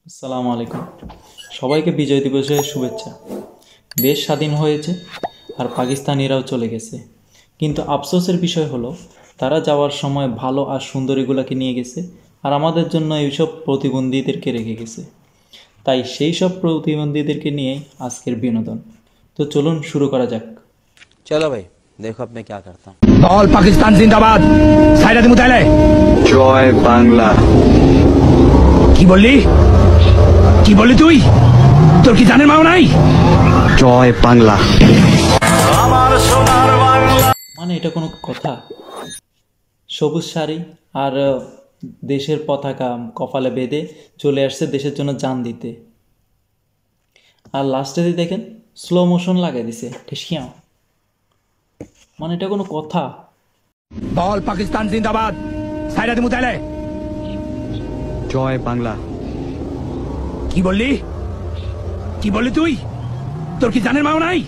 আসসালামু আলাইকুম। সবাইকে বিজয় দিবসের শুভেচ্ছা। দেশ স্বাধীন হয়েছে আর পাকিস্তানিরাও চলে গেছে, কিন্তু আফসোসের বিষয় হলো তারা যাওয়ার সময় ভালো আর সুন্দরীগুলোকে নিয়ে গেছে আর আমাদের জন্য এইসব প্রতিবন্ধীদেরকে রেখে গেছে। তাই সেই সব প্রতিবন্ধীদেরকে নিয়েই আজকের বিনোদন। তো চলুন শুরু করা যাক। चलो भाई देखो अब मैं क्या करता हूँ। বল পাকিস্তান জিন্দাবাদ। সাইরাদি মুতালে জয় বাংলা। কি বললি? কি বললি তুই? তোর কি জানের মাও নাই? জয় বাংলা। মানে এটা কোনো কথা? সবুজ শাড়ি আর দেশের পতাকা কপালে বেঁধে চলে আসছে দেশের জন্য জান দিতে, আর লাস্টে দিয়ে দেখেন স্লো মোশন লাগাই দিছে ঠেসিয়াও। মানে এটা কোনো কথা? বল পাকিস্তান জিন্দাবাদ। সাইরাদি মুতালে জয় বাংলা। কি বললি? কি বললি তুই? তোর কি জানের মাও নাই?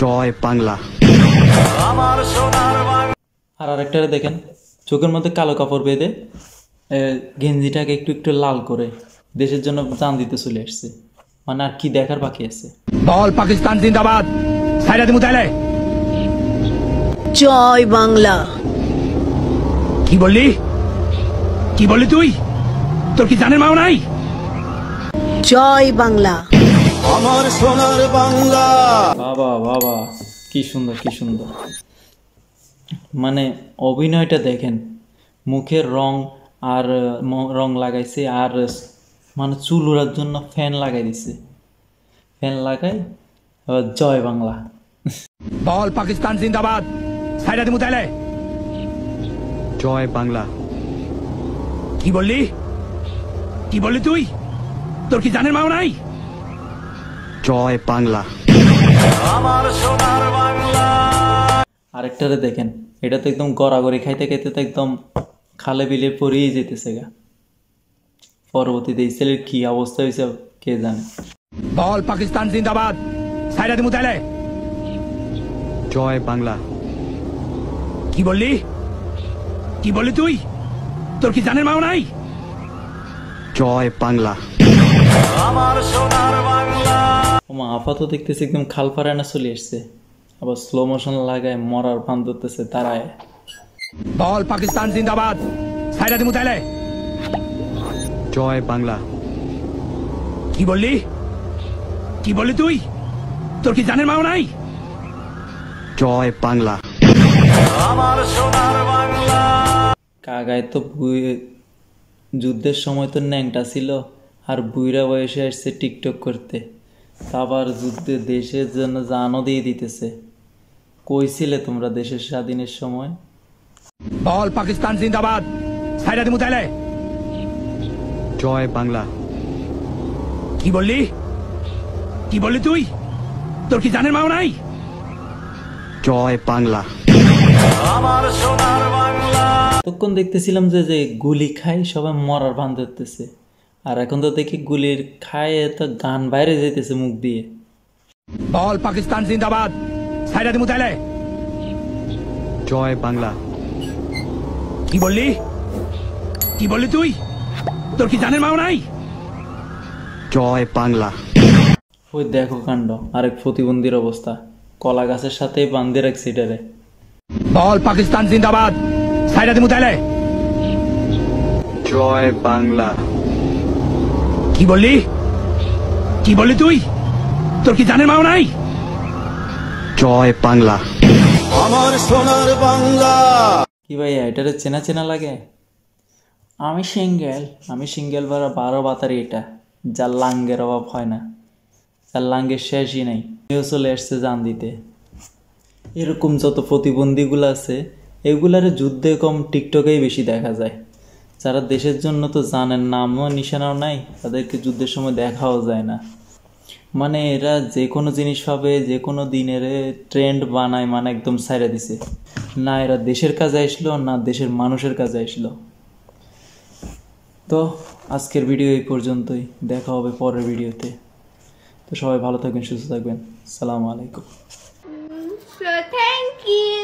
জয় বাংলা। আর আরেকটারে দেখেন চোখের মধ্যে কালো কাপড় বেঁধে গেঞ্জিটাকে একটু একটু লাল করে দেশের জন্য জান দিতে চলে আসছে। মানে আর কি দেখার বাকি আছে? বল পাকিস্তান জিন্দাবাদ। সাইরাদি মুতালে জয় বাংলা। কি বললি? কি বললি তুই? তোর কি জানের মাও নাই? জয় বাংলা। বাবা বাবা, কি সুন্দর কি সুন্দর। মানে অভিনয়টা দেখেন, মুখের রং আর রং লাগাইছে, আর মানে চুল ওড়ার জন্য ফ্যান লাগাই দিছে। ফ্যান লাগাই আবার জয় বাংলা। বল পাকিস্তান জিন্দাবাদ। সাইরাদি মুতালে জয় বাংলা। কি বললি? কি বললি তুই? তোর কি জানের মাও নাই? জয় বাংলা। আরেকটারে দেখেন, এটা তো একদম গড়াগড়ি খাইতে খাইতে তো একদম খালে বিলে পড়েই যেতেছে গা। পরবর্তীতে এই ছেলের কি অবস্থা হয়েছে কে জানে। বল পাকিস্তান জিন্দাবাদ। সাইরাদি মুতালে জয় বাংলা। কি বললি? কি বললি তুই? তোর কি জানের মাও নাই? জয় বাংলা। ওমা আপাতত দেখতেছে একদম খাল পাড়ায় চলে আসছে, আবার স্লো মোশন লাগায় মরার ভান ধরতেছে তারায়। বল পাকিস্তান জিন্দাবাদ। সাইরাদি মুতালে জয় বাংলা। কি বললি? কি বললি তুই? তোর কি জানের মাও নাই? জয় বাংলা। কাগায় তো যুদ্ধের সময় তো ন্যাংটা ছিল, আর বুইরা বয়সে আসছে টিকটক করতে, আবার যুদ্ধে দেশের জন্য জানও দিয়ে দিতেছে। কই ছিলে তোমরা দেশের স্বাধীনের সময়? বল পাকিস্তান জিন্দাবাদ। সাইরাদি মুতালে জয় বাংলা। কি বললি? কি বললি তুই? তোর কি জানের মাও নাই? জয় বাংলা। তখন দেখতেছিলাম যে যে গুলি খাই সবাই মরার ভান ধরতেছে, আর এখন তো দেখি গুলির খায় তো গান বাইরে যেতেছে মুখ দিয়ে। বল পাকিস্তান জিন্দাবাদ। সাইরাদি মুতালে জয় বাংলা। কি বললি? কি বললি তুই? তোর কি জানের মাও নাই? জয় বাংলা। ওই দেখো কাণ্ড, আরেক প্রতিবন্ধীর অবস্থা, কলা গাছের সাথে বান্ধে রাখছে এটারে। বল পাকিস্তান জিন্দাবাদ। সাইরাদি মুতালে জয় বাংলা। কি বললি? কি বললি তুই? তোর কি জানের মাও নাই? জয় বাংলা। কি ভাই এটারে চেনা চেনা লাগে? আমি সিঙ্গেল 12 বাতারি, এটা যার লাঙ্গের অভাব হয় না, যার লাঙ্গের শেষই নেই, কেউ চলে আসছে জান দিতে। এরকম যত প্রতিবন্ধীগুলো আছে এগুলার যুদ্ধে কম টিকটকেই বেশি দেখা যায়। যারা দেশের জন্য তো জানেন নামও নিশানাও নাই, তাদেরকে যুদ্ধের সময় দেখাও যায় না। মানে এরা যে কোনো জিনিস পাবে, যে কোনো দিনের ট্রেন্ড বানায়, মানে একদম ছাইড়া দিছে। না এরা দেশের কাজে আসলো, না দেশের মানুষের কাজে আসলো। তো আজকের ভিডিও এই পর্যন্তই, দেখা হবে পরের ভিডিওতে। তো সবাই ভালো থাকবেন, সুস্থ থাকবেন। আসসালামু আলাইকুম। So thank you.